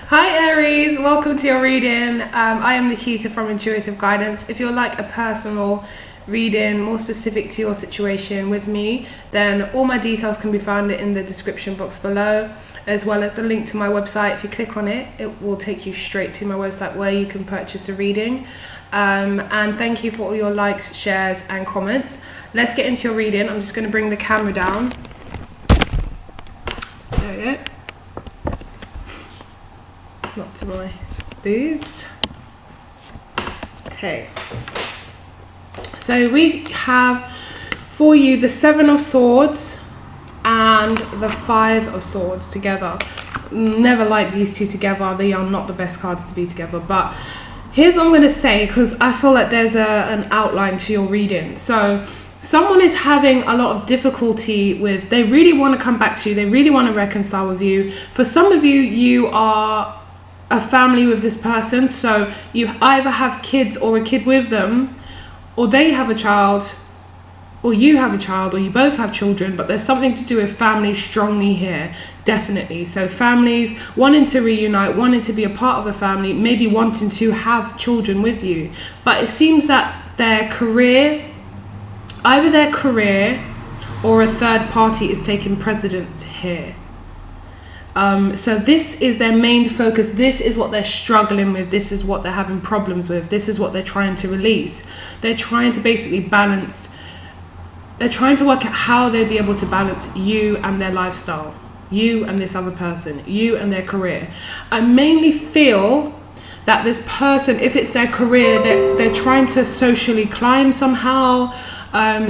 Hi Aries, welcome to your reading. I am Nikita from Intuitive Guidance. If you'd like a personal reading more specific to your situation with me, then all my details can be found in the description box below, as well as the link to my website. If you click on it, it will take you straight to my website where you can purchase a reading. And thank you for all your likes, shares and comments. Let's get into your reading. I'm just going to bring the camera down. There we go. Not to my boobs. Okay, so we have for you the Seven of Swords and the Five of Swords together. Never like these two together. They are not the best cards to be together, but here's what I'm going to say, because I feel like there's an outline to your reading. So someone is having a lot of difficulty with, they really want to come back to you, they really want to reconcile with you. For some of you, you are a family with this person, so you either have kids or a kid with them, or they have a child, or you have a child, or you both have children, but there's something to do with family strongly here, definitely. So families wanting to reunite, wanting to be a part of a family, maybe wanting to have children with you, but it seems that their career, either their career or a third party is taking precedence here. So this is their main focus. This is what they're struggling with. This is what they're having problems with. This is what they're trying to release. They're trying to basically balance. They're trying to work out how they'll be able to balance you and their lifestyle, you and this other person, you and their career. I mainly feel that this person, if it's their career, they're trying to socially climb somehow.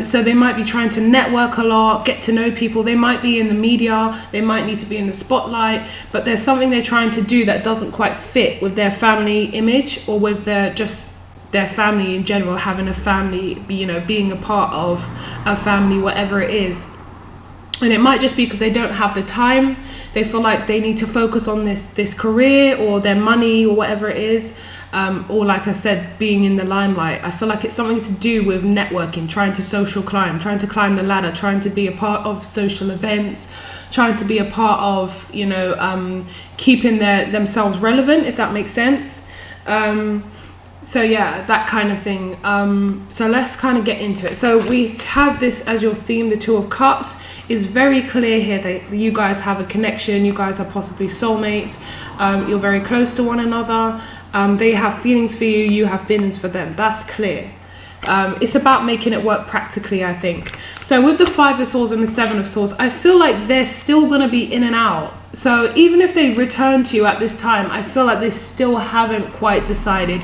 So they might be trying to network a lot, get to know people. They might be in the media, they might need to be in the spotlight, but there's something they're trying to do that doesn't quite fit with their family image, or with their family in general, having a family, you know, being a part of a family, whatever it is. And it might just be because they don't have the time. They feel like they need to focus on this career or their money or whatever it is. Or like I said, being in the limelight. I feel like it's something to do with networking, trying to social climb, trying to climb the ladder, trying to be a part of social events, trying to be a part of, you know, keeping themselves relevant, if that makes sense. So yeah, that kind of thing. So let's kind of get into it. So we have this as your theme. The Two of Cups is very clear here that you guys have a connection. You guys are possibly soulmates. You're very close to one another. They have feelings for you, you have feelings for them. That's clear. It's about making it work practically, I think. So with the Five of Swords and the Seven of Swords, I feel like they're still going to be in and out. So even if they return to you at this time, I feel like they still haven't quite decided.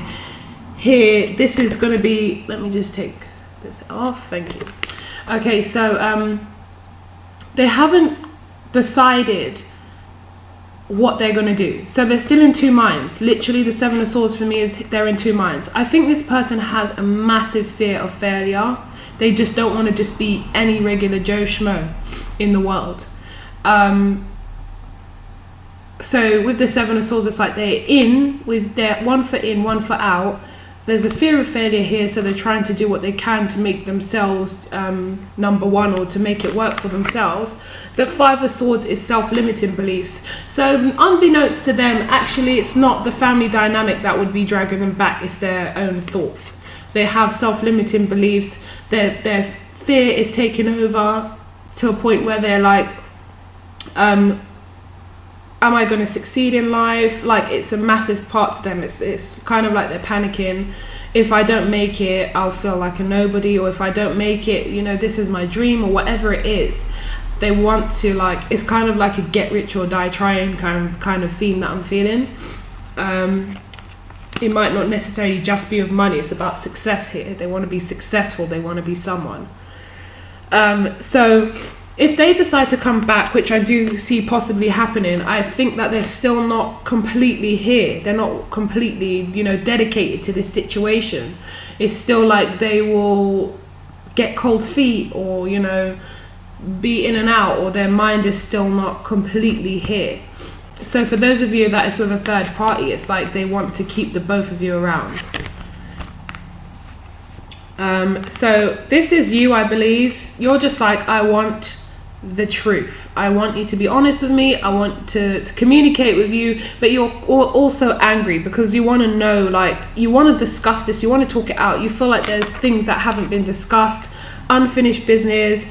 Here, this is going to be, let me just take this off, thank you. Okay, so they haven't decided what they're going to do. So they're still in two minds. Literally, the Seven of Swords for me is they're in two minds. I think this person has a massive fear of failure. They just don't want to just be any regular Joe Schmo in the world. So with the Seven of Swords, it's like they're in with their one foot in, one foot out. There's a fear of failure here, so they're trying to do what they can to make themselves number one, or to make it work for themselves. The Five of Swords is self-limiting beliefs. So unbeknownst to them, actually it's not the family dynamic that would be dragging them back, it's their own thoughts. They have self-limiting beliefs. Their fear is taking over to a point where they're like, am I going to succeed in life? Like, it's a massive part to them. It's kind of like they're panicking. If I don't make it, I'll feel like a nobody, or if I don't make it, you know, this is my dream, or whatever it is. They want to, like, it's kind of like a get rich or die trying kind of theme that I'm feeling. It might not necessarily just be with money. It's about success here. They want to be successful. They want to be someone. So if they decide to come back, which I do see possibly happening, I think that they're still not completely here. They're not completely, you know, dedicated to this situation. It's still like they will get cold feet, or, you know, be in and out, or their mind is still not completely here. So for those of you that is with a third party, it's like they want to keep the both of you around. So this is you, I believe. You're just like, I want the truth. I want you to be honest with me. I want to communicate with you, but you're also angry because you want to know, like, you want to discuss this, you want to talk it out. You feel like there's things that haven't been discussed, unfinished business.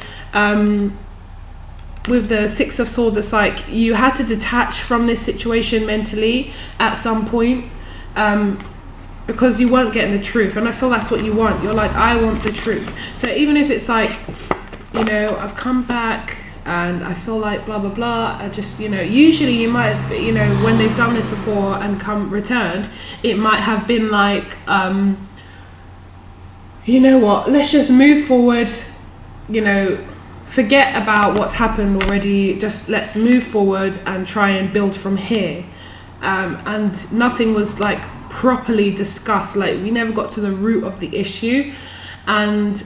With the Six of Swords, it's like you had to detach from this situation mentally at some point, because you weren't getting the truth. And I feel that's what you want. You're like, I want the truth. So even if it's like, you know, I've come back and I feel like blah blah blah, I just, you know, usually you might have, you know, when they've done this before and returned, it might have been like, you know what, let's just move forward, you know, forget about what's happened already, just let's move forward and try and build from here. And nothing was like properly discussed, like we never got to the root of the issue. And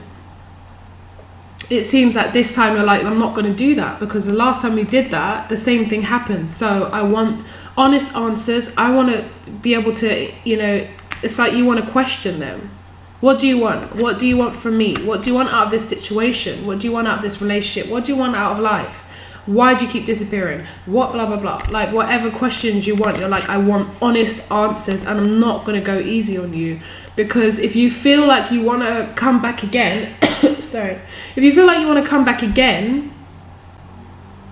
it seems like this time you're like, I'm not going to do that, because the last time we did that, the same thing happened. So I want honest answers. I want to be able to, you know, it's like you want to question them. What do you want? What do you want from me? What do you want out of this situation? What do you want out of this relationship? What do you want out of life? Why do you keep disappearing? What blah blah blah. Like whatever questions you want, you're like, I want honest answers, and I'm not going to go easy on you. Because if you feel like you want to come back again, sorry, if you feel like you want to come back again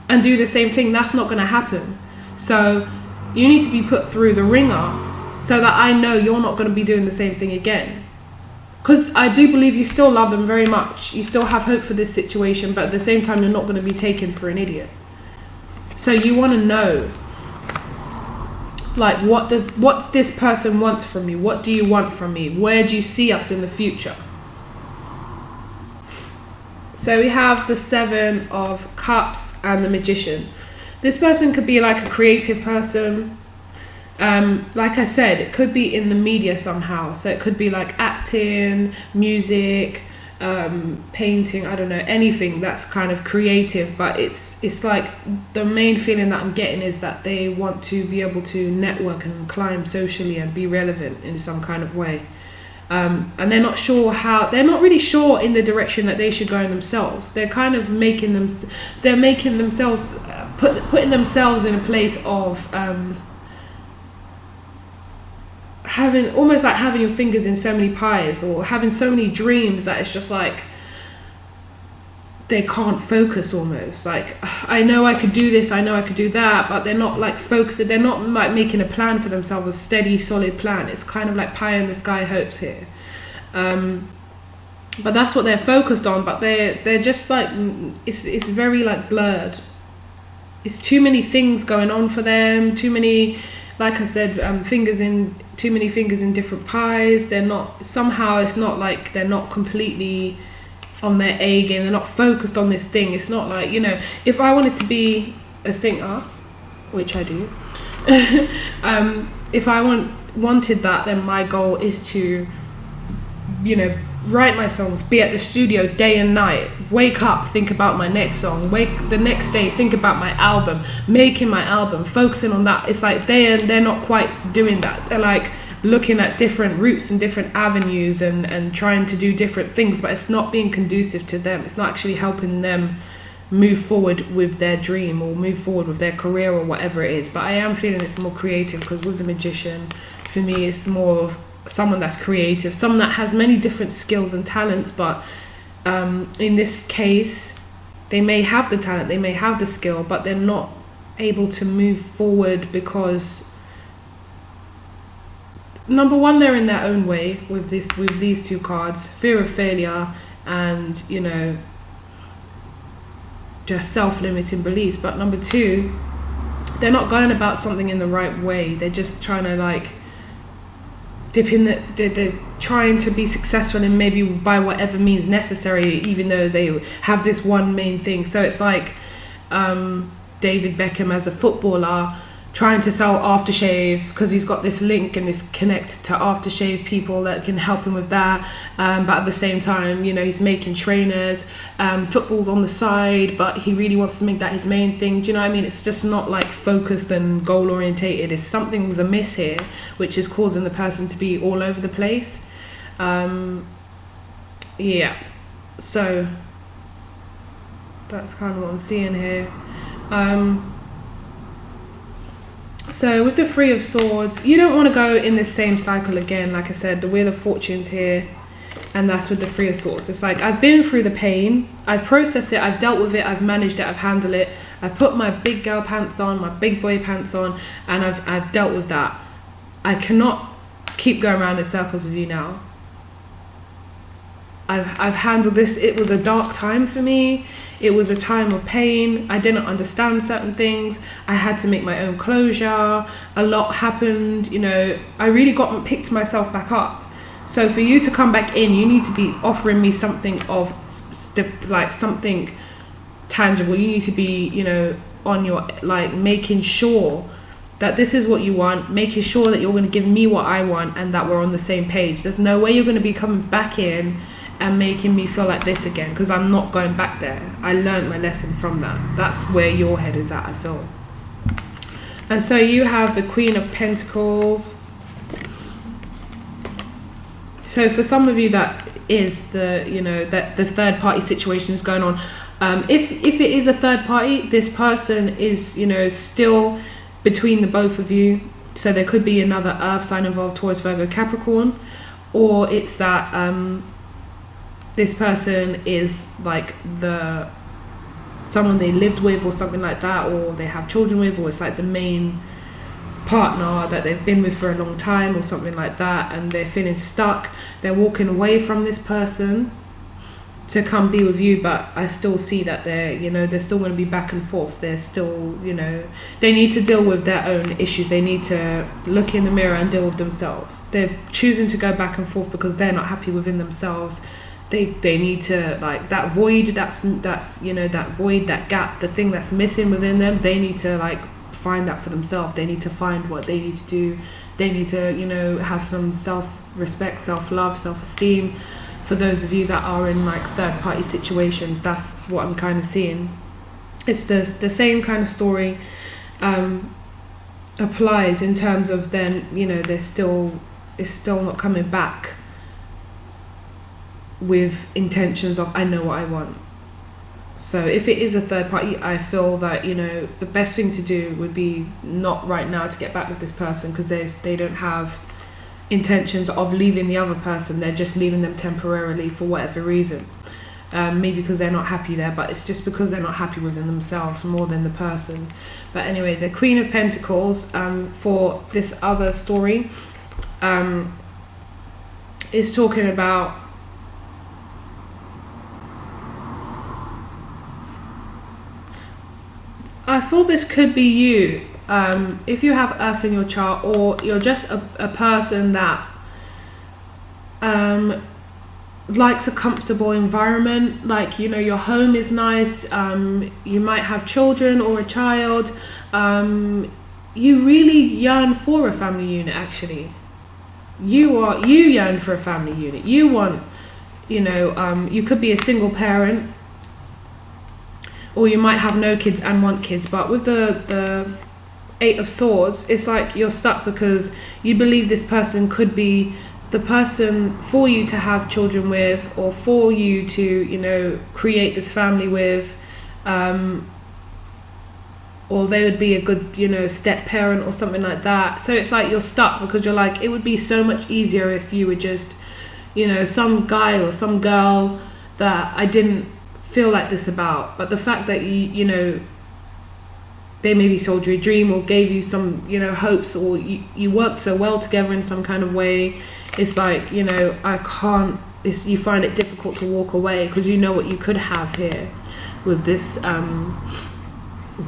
and do the same thing, that's not going to happen. So you need to be put through the ringer so that I know you're not going to be doing the same thing again. Because I do believe you still love them very much. You still have hope for this situation, but at the same time, you're not going to be taken for an idiot. So you want to know, like, what this person wants from me? What do you want from me? Where do you see us in the future? So we have the Seven of Cups and the Magician. This person could be like a creative person. Like I said, it could be in the media somehow. So it could be like acting, music, painting, I don't know, anything that's kind of creative. But it's like the main feeling that I'm getting is that they want to be able to network and climb socially and be relevant in some kind of way. And they're not sure how, they're not really sure in the direction that they should go in themselves. They're kind of making themselves, putting themselves in a place of, having almost like having your fingers in so many pies, or having so many dreams that it's just like they can't focus. Almost like, I know I could do this, I know I could do that, but they're not like focused. They're not like making a plan for themselves, a steady solid plan. It's kind of like pie in the sky hopes here, but that's what they're focused on. But they're just like, it's very like blurred. It's too many things going on for them, too many, like I said, too many fingers in different pies. They're not, somehow it's not like they're not completely on their A game. They're not focused on this thing. It's not like, you know, if I wanted to be a singer, which I do, if I wanted that, then my goal is to, you know, write my songs, be at the studio day and night, wake up, think about my next song, wake the next day, think about my album, making my album, focusing on that. It's like they're not quite doing that. They're like looking at different routes and different avenues and trying to do different things, but it's not being conducive to them. It's not actually helping them move forward with their dream or move forward with their career or whatever it is. But I am feeling it's more creative, because with the Magician, for me, it's more of someone that's creative, someone that has many different skills and talents. But in this case, they may have the talent, they may have the skill, but they're not able to move forward because, number one, they're in their own way with these two cards, fear of failure and, you know, just self-limiting beliefs. But number two, they're not going about something in the right way. They're just trying to like they're trying to be successful in maybe by whatever means necessary, even though they have this one main thing. So it's like David Beckham as a footballer trying to sell aftershave because he's got this link and this connect to aftershave people that can help him with that, but at the same time, you know, he's making trainers, football's on the side, but he really wants to make that his main thing. Do you know what I mean? It's just not like focused and goal orientated. It's something's amiss here, which is causing the person to be all over the place. Yeah, so That's kind of what I'm seeing here. So with the Three of Swords, you don't want to go in this same cycle again. Like I said, the Wheel of Fortune's here, and that's with the Three of Swords. It's like, I've been through the pain, I've processed it, I've dealt with it, I've managed it, I've handled it, I've put my big girl pants on, my big boy pants on, and I've dealt with that. I cannot keep going around in circles with you now. I've handled this. It was a dark time for me. It was a time of pain. I didn't understand certain things. I had to make my own closure. A lot happened, you know. I really picked myself back up. So for you to come back in, you need to be offering me something of like something tangible. You need to be, you know, on your, like, making sure that this is what you want, making sure that you're going to give me what I want, and that we're on the same page. There's no way you're going to be coming back in and making me feel like this again, because I'm not going back there. I learned my lesson from that. That's where your head is at, I feel. And so you have the Queen of Pentacles. So for some of you, that is the, you know, that the third party situation is going on. If it is a third party, this person is, you know, still between the both of you. So there could be another earth sign involved, Taurus, Virgo, Capricorn, or it's that this person is like someone they lived with or something like that, or they have children with, or it's like the main partner that they've been with for a long time or something like that, and they're feeling stuck. They're walking away from this person to come be with you, but I still see that they're, you know, they're still going to be back and forth. They're still, you know, they need to deal with their own issues. They need to look in the mirror and deal with themselves. They're choosing to go back and forth because they're not happy within themselves. They need to, like, that void, that's you know, that void, that gap, the thing that's missing within them, they need to, like, find that for themselves. They need to find what they need to do. They need to, you know, have some self-respect, self-love, self-esteem. For those of you that are in, like, third-party situations, that's what I'm kind of seeing. It's the same kind of story applies in terms of then, you know, it's still not coming back with intentions of, I know what I want. So if it is a third party, I feel that, you know, the best thing to do would be not right now to get back with this person, because they don't have intentions of leaving the other person. They're just leaving them temporarily for whatever reason. Maybe because they're not happy there, but it's just because they're not happy within themselves more than the person. But anyway, the Queen of Pentacles for this other story is talking about I feel this could be you. If you have Earth in your chart, or you're just a person that likes a comfortable environment, like, you know, your home is nice, you might have children or a child, you really yearn for a family unit. Actually, you yearn for a family unit. You want, you know, you could be a single parent, or you might have no kids and want kids. But with the Eight of Swords, it's like you're stuck because you believe this person could be the person for you to have children with, or for you to, you know, create this family with, or they would be a good, you know, step parent or something like that. So it's like you're stuck because you're like, it would be so much easier if you were just, you know, some guy or some girl that I didn't feel like this about. But the fact that you know, they maybe sold you a dream or gave you some, you know, hopes, or you worked so well together in some kind of way, it's like, you know, you find it difficult to walk away because you know what you could have here with this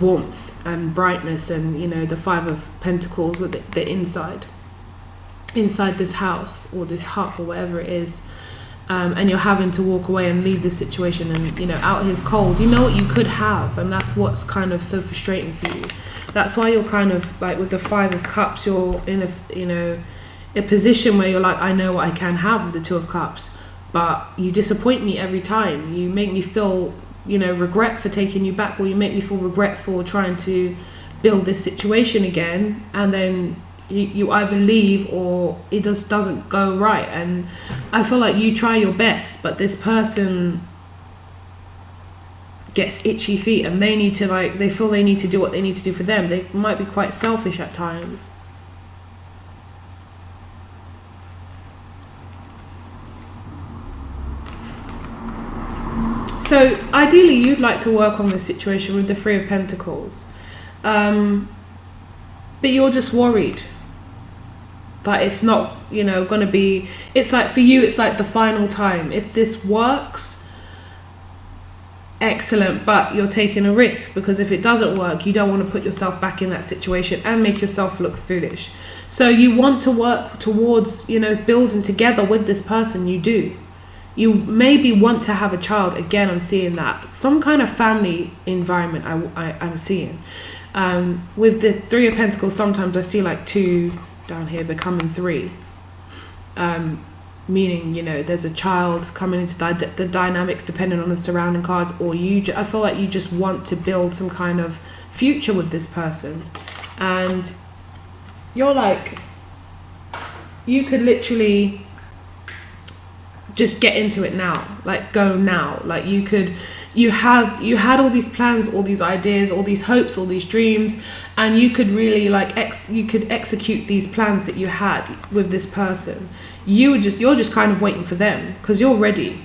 warmth and brightness, and, you know, the Five of Pentacles with the inside this house or this hut or whatever it is. And you're having to walk away and leave the situation, and, you know, out here's cold. You know what you could have, and that's what's kind of so frustrating for you. That's why you're kind of like with the Five of Cups, you're in a, you know, a position where you're like, I know what I can have with the Two of Cups, but you disappoint me every time. You make me feel, you know, regret for taking you back, or you make me feel regret for trying to build this situation again, and then you either leave or it just doesn't go right. And I feel like you try your best, but this person gets itchy feet and they need to, like, they feel they need to do what they need to do for them. They might be quite selfish at times. So ideally you'd like to work on this situation with the Three of Pentacles, but you're just worried that it's not, you know, going to be, it's like for you, it's like the final time. If this works, excellent, but you're taking a risk, because if it doesn't work, you don't want to put yourself back in that situation and make yourself look foolish. So you want to work towards, you know, building together with this person. You do. You maybe want to have a child. Again, I'm seeing that. Some kind of family environment I'm seeing. With the Three of Pentacles, sometimes I see like 2 down here becoming 3. Meaning, you know, there's a child coming into the dynamics depending on the surrounding cards, or I feel like you just want to build some kind of future with this person. And you're like, you could literally just get into it now, like go now. Like you had all these plans, all these ideas, all these hopes, all these dreams, and you could really like you could execute these plans that you had with this person. You're just kind of waiting for them because you're ready.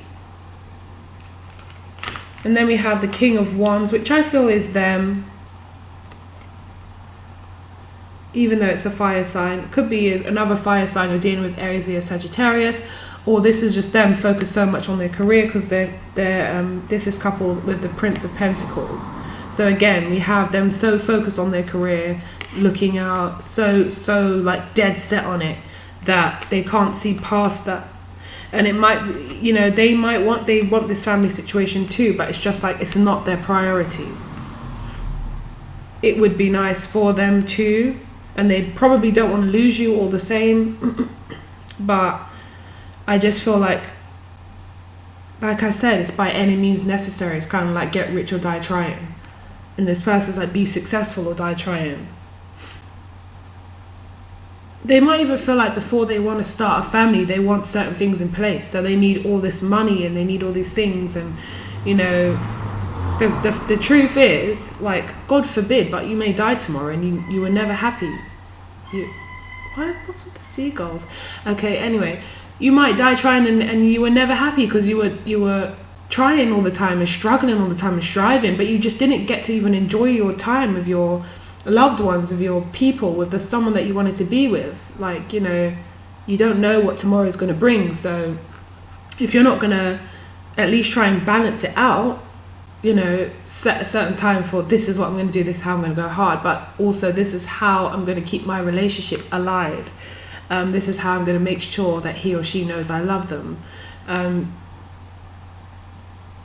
And then we have the King of Wands, which I feel is them, even though it's a fire sign. It could be another fire sign you're dealing with, Aries, Leo, Sagittarius. Or this is just them focused so much on their career, because this is coupled with the Prince of Pentacles. So again, we have them so focused on their career, looking out, so like dead set on it, that they can't see past that. And it might, you know, they want this family situation too, but it's just like it's not their priority. It would be nice for them too, and they probably don't want to lose you all the same. But I just feel like I said, it's by any means necessary. It's kind of like get rich or die trying. And this person's like, be successful or die trying. They might even feel like before they want to start a family, they want certain things in place. So they need all this money and they need all these things. And, you know, the truth is, like, God forbid, but you may die tomorrow and you were never happy. What's with the seagulls? Okay, anyway. You might die trying and you were never happy because you were trying all the time and struggling all the time and striving, but you just didn't get to even enjoy your time with your loved ones, with your people, with the someone that you wanted to be with. Like, you know, you don't know what tomorrow is going to bring. So if you're not going to at least try and balance it out, you know, set a certain time for this is what I'm going to do, this is how I'm going to go hard, but also this is how I'm going to keep my relationship alive. This is how I'm going to make sure that he or she knows I love them.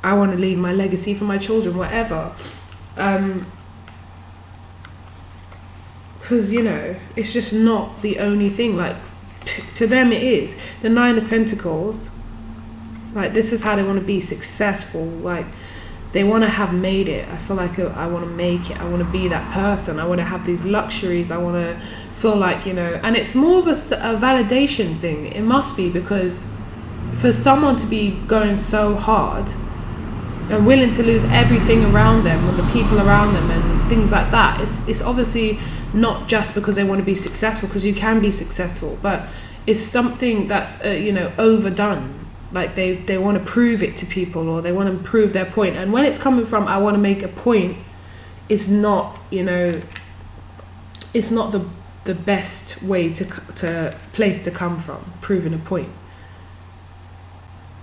I want to leave my legacy for my children, whatever. Because, you know, it's just not the only thing. Like, to them it is. The Nine of Pentacles, like, this is how they want to be successful. Like, they want to have made it. I feel like I want to make it. I want to be that person. I want to have these luxuries. I want to feel like, you know, and it's more of a validation thing. It must be, because for someone to be going so hard and willing to lose everything around them and the people around them and things like that, it's obviously not just because they want to be successful, because you can be successful, but it's something that's you know, overdone. Like they want to prove it to people, or they want to prove their point. And when it's coming from I want to make a point, it's not, you know, it's not the best way to place to come from, proving a point.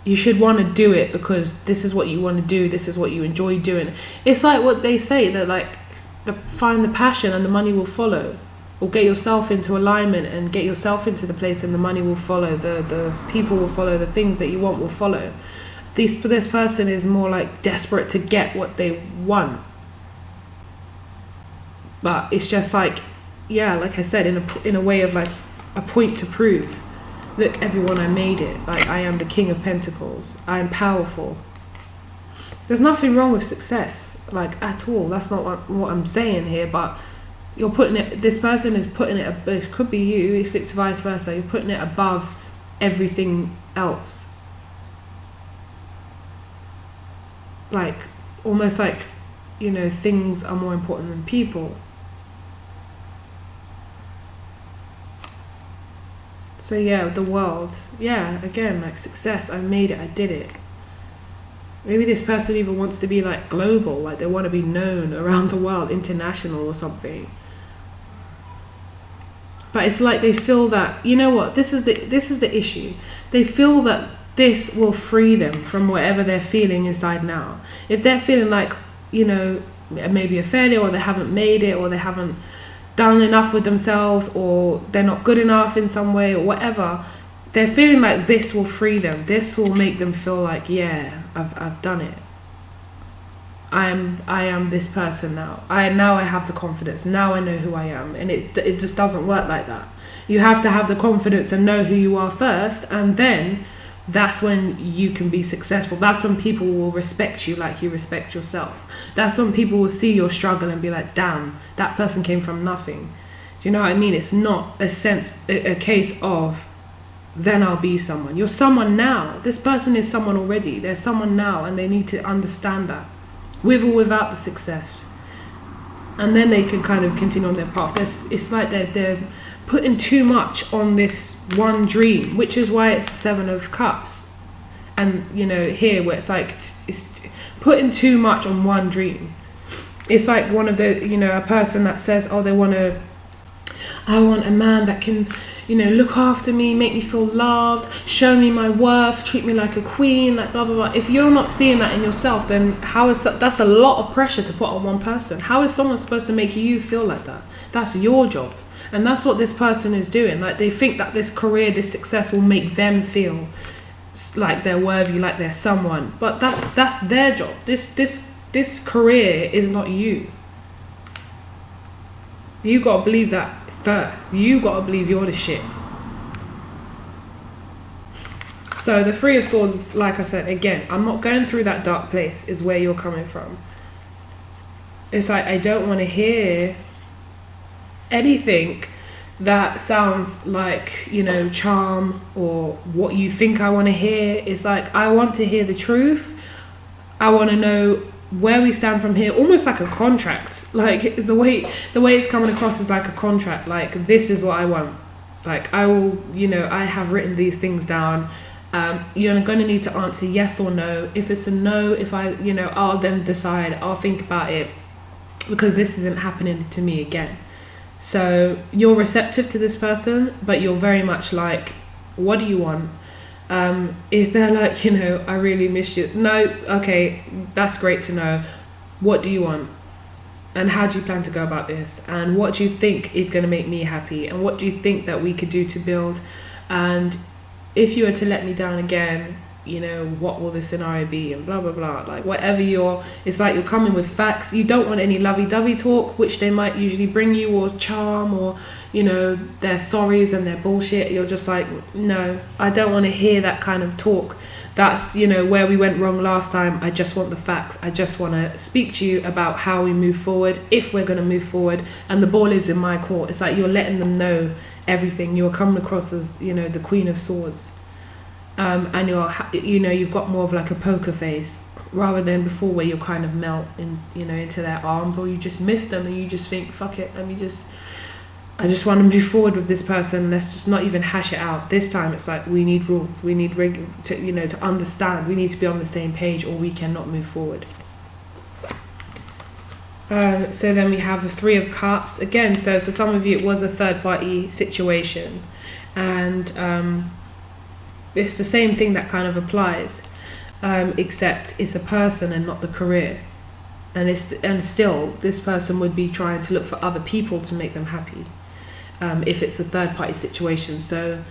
You should want to do it because this is what you want to do, this is what you enjoy doing. It's like what they say, that like find the passion and the money will follow, or get yourself into alignment and get yourself into the place and the money will follow, the people will follow, the things that you want will follow. This person is more like desperate to get what they want, but it's just like, yeah, like I said, in a way of like a point to prove. Look, everyone, I made it. Like, I am the King of Pentacles. I am powerful. There's nothing wrong with success, like, at all. That's not what I'm saying here, but you're putting it, this person is putting it, it could be you, if it's vice versa, you're putting it above everything else. Like, almost like, you know, things are more important than people. So yeah, the world, yeah, again, like success, I made it, I did it. Maybe this person even wants to be like global, like they want to be known around the world, international or something. But it's like they feel that, you know what, this is the issue. They feel that this will free them from whatever they're feeling inside now. If they're feeling like, you know, maybe a failure, or they haven't made it, or they haven't done enough with themselves, or they're not good enough in some way, or whatever, they're feeling like this will free them. This will make them feel like, yeah, I've done it. I am this person now. I have the confidence. Now I know who I am. And it just doesn't work like that. You have to have the confidence and know who you are first, and then that's when you can be successful. That's when people will respect you like you respect yourself. That's when people will see your struggle and be like, damn, that person came from nothing. Do you know what I mean? It's not a case of, then I'll be someone. You're someone now. This person is someone already. They're someone now, and they need to understand that, with or without the success. And then they can kind of continue on their path. It's like they're putting too much on this one dream, which is why it's the Seven of Cups. And, you know, here where it's like, it's putting too much on one dream. It's like one of the, you know, a person that says, oh, I want a man that can, you know, look after me, make me feel loved, show me my worth, treat me like a queen, like blah, blah, blah. If you're not seeing that in yourself, then how is that? That's a lot of pressure to put on one person. How is someone supposed to make you feel like that? That's your job. And that's what this person is doing. Like, they think that this career, this success will make them feel like they're worthy, like they're someone. But that's their job. This career is not you. You got to believe that first. You got to believe you're the shit. So the Three of Swords, like I said, again, I'm not going through that dark place, is where you're coming from. It's like, I don't want to hear anything that sounds like, you know, charm or what you think I want to hear. It's like, I want to hear the truth. I want to know where we stand from here, almost like a contract. Like, it's the way it's coming across is like a contract. Like, this is what I want. Like, I will, you know, I have written these things down. You're going to need to answer yes or no. If it's a no, if I, you know, I'll then decide, I'll think about it, because this isn't happening to me again. So you're receptive to this person, but you're very much like, what do you want? If they're like, you know, I really miss you. No, okay, that's great to know. What do you want? And how do you plan to go about this? And what do you think is going to make me happy? And what do you think that we could do to build? And if you were to let me down again, you know, what will the scenario be? And blah, blah, blah. Like, whatever it's like you're coming with facts. You don't want any lovey-dovey talk, which they might usually bring you, or charm, or, you know, their sorries and their bullshit. You're just like, no, I don't want to hear that kind of talk. That's, you know, where we went wrong last time. I just want the facts. I just want to speak to you about how we move forward, if we're going to move forward, and the ball is in my court. It's like you're letting them know everything. You're coming across as, you know, the Queen of Swords. And you're, you know, you've got more of like a poker face, rather than before where you'll kind of melt in, you know, into their arms, or you just miss them and you just think, fuck it, I just want to move forward with this person. Let's just not even hash it out. This time it's like, we need rules. We need to understand. We need to be on the same page, or we cannot move forward. So then we have the Three of Cups again. So for some of you, it was a third party situation, and it's the same thing that kind of applies, except it's a person and not the career. And still, this person would be trying to look for other people to make them happy, if it's a third party situation. So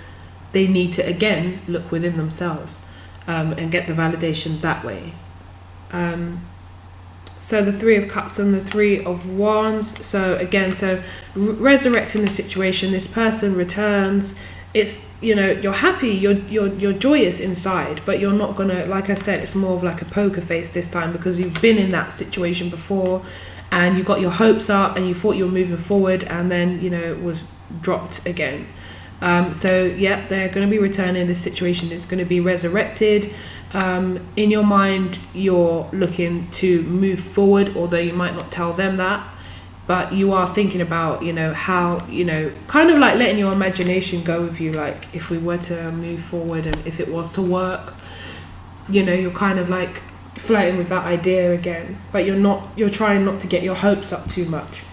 they need to, again, look within themselves, and get the validation that way. So the Three of Cups and the Three of Wands. So again, resurrecting the situation, this person returns. It's, you know, you're happy, you're joyous inside, but you're not gonna, like I said, it's more of like a poker face this time, because you've been in that situation before, and you got your hopes up and you thought you were moving forward, and then, you know, it was dropped again. So yeah, they're going to be returning. This situation is going to be resurrected. In your mind, you're looking to move forward, although you might not tell them that, but you are thinking about, you know, how, you know, kind of like letting your imagination go with you, like if we were to move forward and if it was to work, you know, you're kind of like flirting with that idea again, but you're trying not to get your hopes up too much.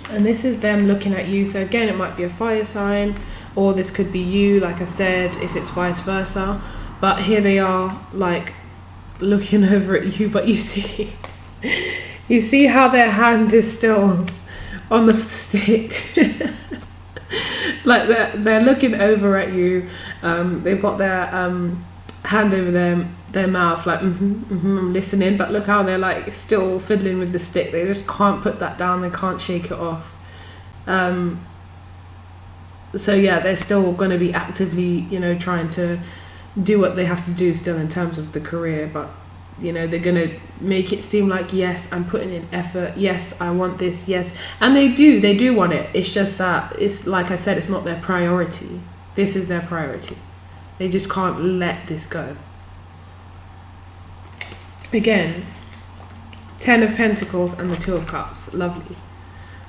And this is them looking at you. So again, it might be a fire sign, or this could be you, like I said, if it's vice versa. But here they are, like looking over at you, but you see you see how their hand is still on the stick. Like they're looking over at you. They've got their hand over their mouth, like I'm listening, but look how they're like still fiddling with the stick. They just can't put that down, they can't shake it off. So yeah, they're still going to be actively, you know, trying to do what they have to do still in terms of the career, but you know, they're going to make it seem like, yes, I'm putting in effort, yes, I want this, yes, and they do want it. It's just that, it's like I said, it's not their priority. This is their priority. They just can't let this go. Again, 10 of Pentacles and the 2 of Cups. Lovely.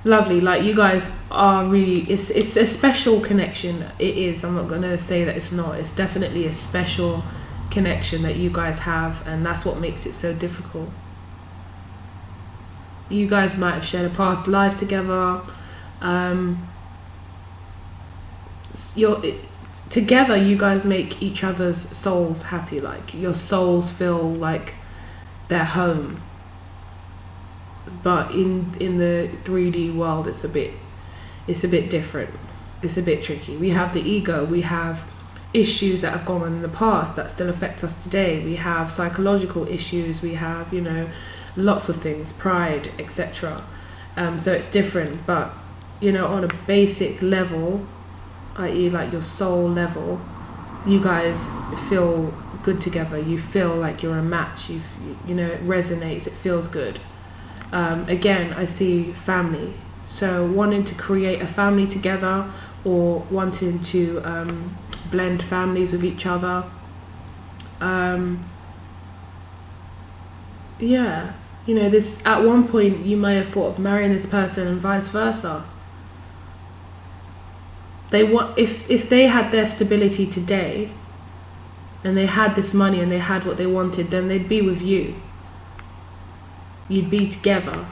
Lovely. Like, you guys are really, it's a special connection. It is. I'm not going to say that it's not. It's definitely a special connection that you guys have, and that's what makes it so difficult. You guys might have shared a past life together. Together you guys make each other's souls happy. Like, your souls feel like they're home. But in the 3D world, it's a bit different. It's a bit tricky. We have the ego. We have issues that have gone on in the past that still affect us today. We have psychological issues. We have, you know, lots of things, pride, etc. So it's different. But, you know, on a basic level, i.e. like your soul level, you guys feel good together. You feel like you're a match. You know, it resonates. It feels good. Again, I see family. So wanting to create a family together, or wanting to blend families with each other. Yeah, you know, this, at one point you may have thought of marrying this person and vice versa. They want, if they had their stability today and they had this money and they had what they wanted, then they'd be with you. You'd be together.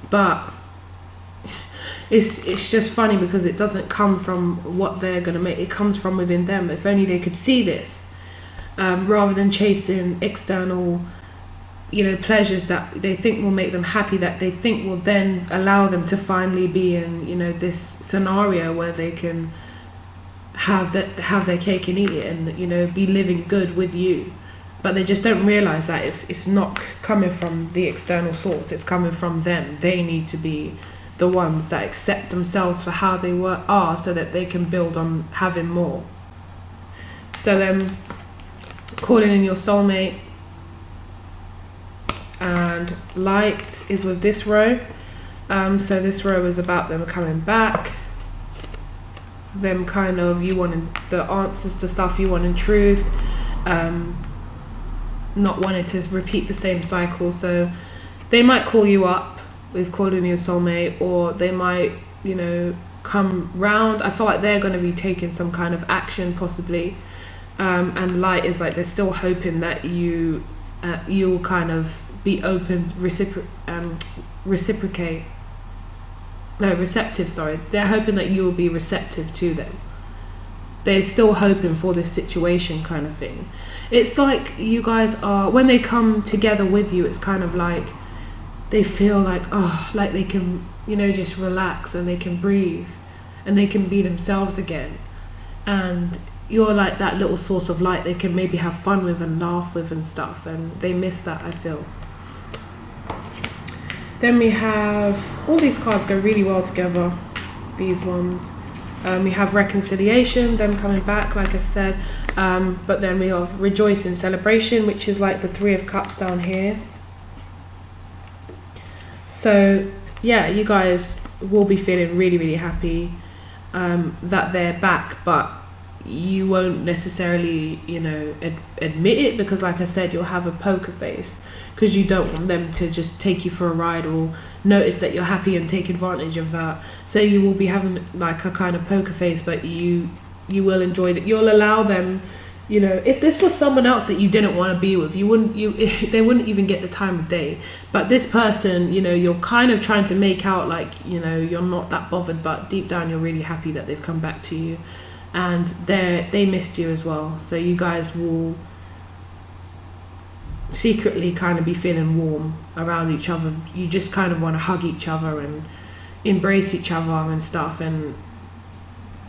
But it's just funny because it doesn't come from what they're going to make. It comes from within them. If only they could see this, rather than chasing external, you know, pleasures that they think will make them happy, that they think will then allow them to finally be in, you know, this scenario where they can have their cake and eat it, and, you know, be living good with you. But they just don't realize that it's not coming from the external source. It's coming from them. They need to be the ones that accept themselves for how they are, so that they can build on having more. So then, calling in your soulmate, and light is with this row. So this row is about them coming back, them kind of, you wanting the answers to stuff, you wanting truth, not wanting to repeat the same cycle. So they might call you up with calling your soulmate, or they might, you know, come round. I feel like they're going to be taking some kind of action possibly, and light is like they're still hoping that you'll kind of be open, receptive, sorry. They're hoping that you will be receptive to them. They're still hoping for this situation kind of thing. It's like you guys are, when they come together with you, it's kind of like they feel like, oh, like they can, you know, just relax and they can breathe and they can be themselves again. And you're like that little source of light they can maybe have fun with and laugh with and stuff, and they miss that, I feel. Then we have, all these cards go really well together, these ones. We have reconciliation, them coming back, like I said. But then we have rejoicing, celebration, which is like the 3 of Cups down here. So yeah, you guys will be feeling really, really happy that they're back, but you won't necessarily, you know, admit it, because like I said, you'll have a poker face, because you don't want them to just take you for a ride or notice that you're happy and take advantage of that. So you will be having like a kind of poker face, but you will enjoy it. You'll allow them, you know, if this was someone else that you didn't want to be with, they wouldn't even get the time of day. But this person, you know, you're kind of trying to make out like, you know, you're not that bothered, but deep down you're really happy that they've come back to you, and they missed you as well. So you guys will secretly kind of be feeling warm around each other. You just kind of want to hug each other and embrace each other and stuff, and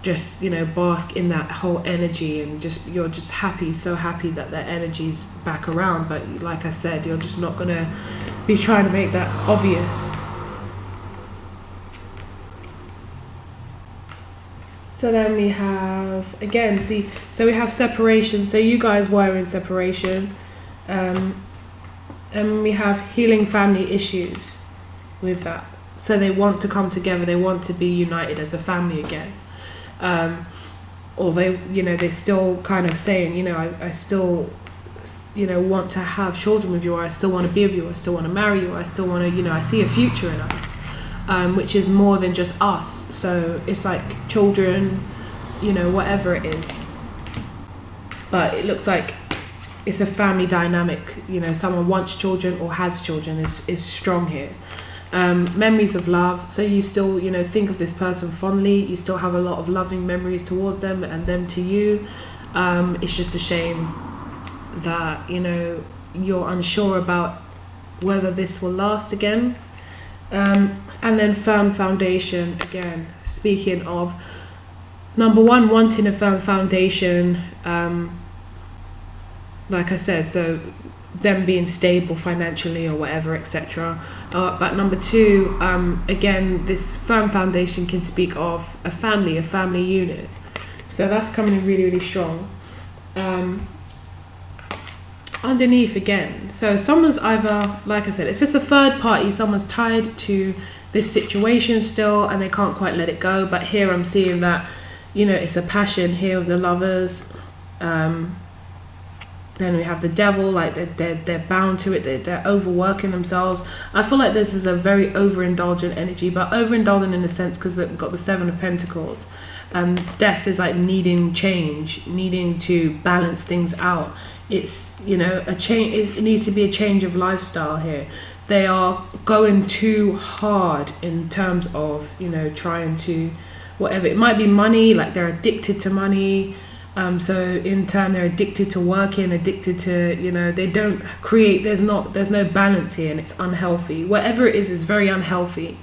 just, you know, bask in that whole energy, and just, you're just happy, so happy that that energy's back around. But like I said, you're just not gonna be trying to make that obvious. So then we have, again, see, so we have separation. So you guys were in separation, and we have healing family issues with that. So they want to come together, they want to be united as a family again. Or they, you know, they're still kind of saying, you know, I still, you know, want to have children with you, or I still want to be with you, or I still want to marry you, or I still want to, you know, I see a future in us, which is more than just us. So it's like children, you know, whatever it is. But it looks like it's a family dynamic, you know, someone wants children or has children is strong here. Memories of love, so you still, you know, think of this person fondly, you still have a lot of loving memories towards them and them to you. It's just a shame that, you know, you're unsure about whether this will last again. And then firm foundation, again, speaking of, number one, wanting a firm foundation, like I said, so them being stable financially or whatever, etc. But number two, again, this firm foundation can speak of a family unit. So that's coming in really, really strong. Underneath again, so someone's either, like I said, if it's a third party, someone's tied to this situation still and they can't quite let it go. But here I'm seeing that, you know, it's a passion here of the lovers. Then we have the devil, like they're bound to it, they're overworking themselves. I feel like this is a very overindulgent energy, but overindulgent in a sense because it's got the Seven of Pentacles. Death is like needing change, needing to balance things out. It's, you know, a change. It needs to be a change of lifestyle here. They are going too hard in terms of, you know, trying to, whatever. It might be money, like they're addicted to money. So in turn they're addicted to working, addicted to, you know, they don't create, there's no balance here, and it's unhealthy. Whatever it is very unhealthy.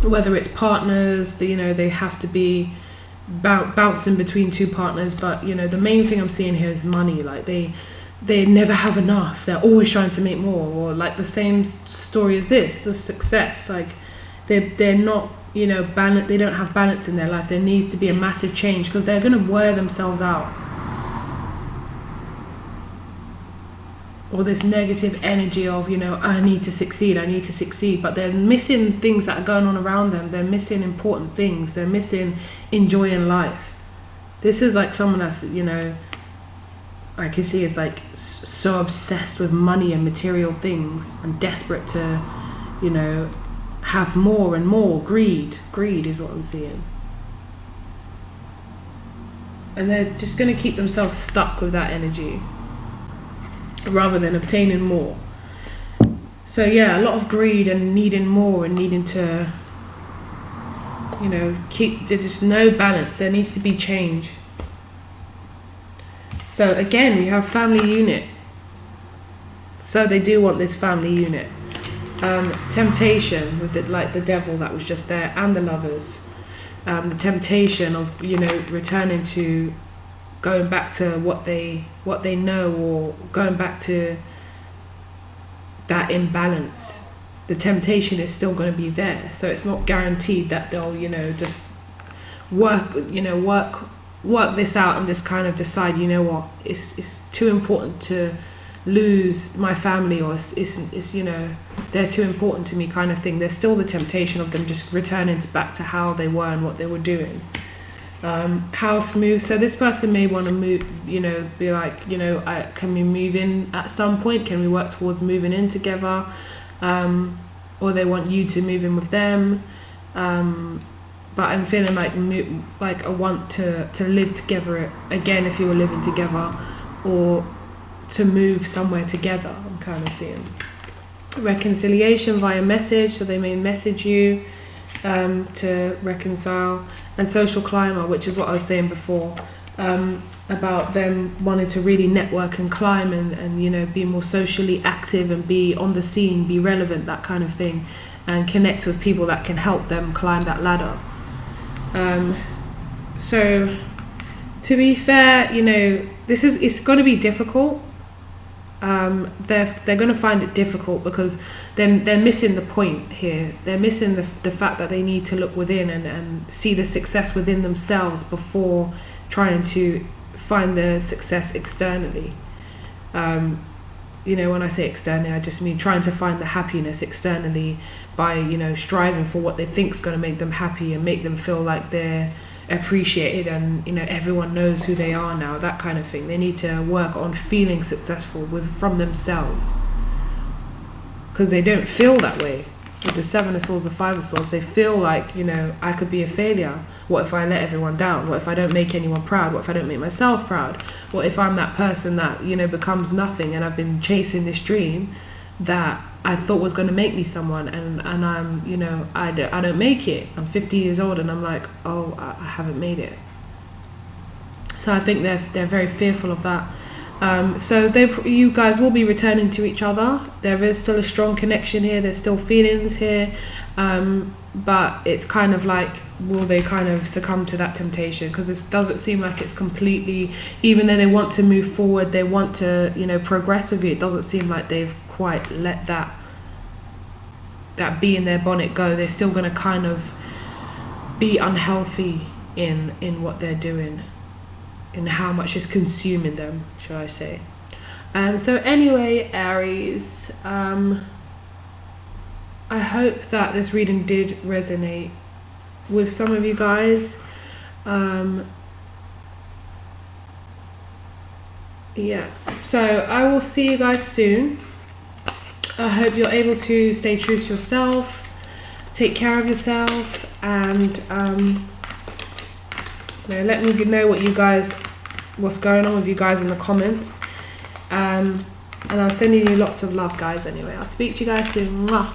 Whether it's partners, you know, they have to be bouncing between two partners, but, you know, the main thing I'm seeing here is money. Like they never have enough, they're always trying to make more. Or like the same story as this, the success, like they're not, you know, balance. They don't have balance in their life. There needs to be a massive change, because they're going to wear themselves out. Or this negative energy of, you know, I need to succeed, but they're missing things that are going on around them. They're missing important things. They're missing enjoying life. This is like someone that's, you know, I can see is like so obsessed with money and material things and desperate to, you know, have more and more. Greed is what I'm seeing. And they're just going to keep themselves stuck with that energy rather than obtaining more. So yeah, a lot of greed and needing more and needing to, you know, there's just no balance. There needs to be change. So again, we have family unit. So they do want this family unit. Temptation with the devil that was just there, and the lovers. The temptation of, you know, returning to, going back to what they know, or going back to that imbalance. The temptation is still going to be there, so it's not guaranteed that they'll, you know, just work this out and just kind of decide, you know what, it's too important to lose my family, or it's you know, they're too important to me kind of thing. There's still the temptation of them just returning back to how they were and what they were doing. House move. So this person may want to move, you know, be like, you know, can we move in at some point? Can we work towards moving in together? Or they want you to move in with them. But I'm feeling like I want to live together again, if you were living together, or to move somewhere together. I'm kind of seeing reconciliation via message, so they may message you to reconcile. And social climber, which is what I was saying before, about them wanting to really network and climb and you know, be more socially active and be on the scene, be relevant, that kind of thing, and connect with people that can help them climb that ladder. So to be fair, you know, it's going to be difficult. They're going to find it difficult because they're missing the point here. They're missing the fact that they need to look within and see the success within themselves before trying to find the success externally. You know, when I say externally, I just mean trying to find the happiness externally by, you know, striving for what they think is going to make them happy and make them feel like they're appreciated and, you know, everyone knows who they are now, that kind of thing. They need to work on feeling successful from themselves, because they don't feel that way. With the Seven of Swords, the Five of Swords, they feel like, you know, I could be a failure. What if I let everyone down? What if I don't make anyone proud? What if I don't make myself proud? What if I'm that person that, you know, becomes nothing, and I've been chasing this dream that I thought was going to make me someone, and I'm, you know, I don't make it. I'm 50 years old and I'm like, oh, I haven't made it. So I think they're very fearful of that. So you guys will be returning to each other. There is still a strong connection here. There's still feelings here, but it's kind of like, will they kind of succumb to that temptation? Because it doesn't seem like it's completely, even though they want to move forward, they want to, you know, progress with you, it doesn't seem like they've quite let that bee in their bonnet go. They're still going to kind of be unhealthy in what they're doing, in how much is consuming them, shall I say. So anyway, Aries, I hope that this reading did resonate with some of you guys. Yeah, so I will see you guys soon. I hope you're able to stay true to yourself, take care of yourself, and let me know what's going on with you guys in the comments. And I'm sending you lots of love, guys. Anyway, I'll speak to you guys soon. Mwah.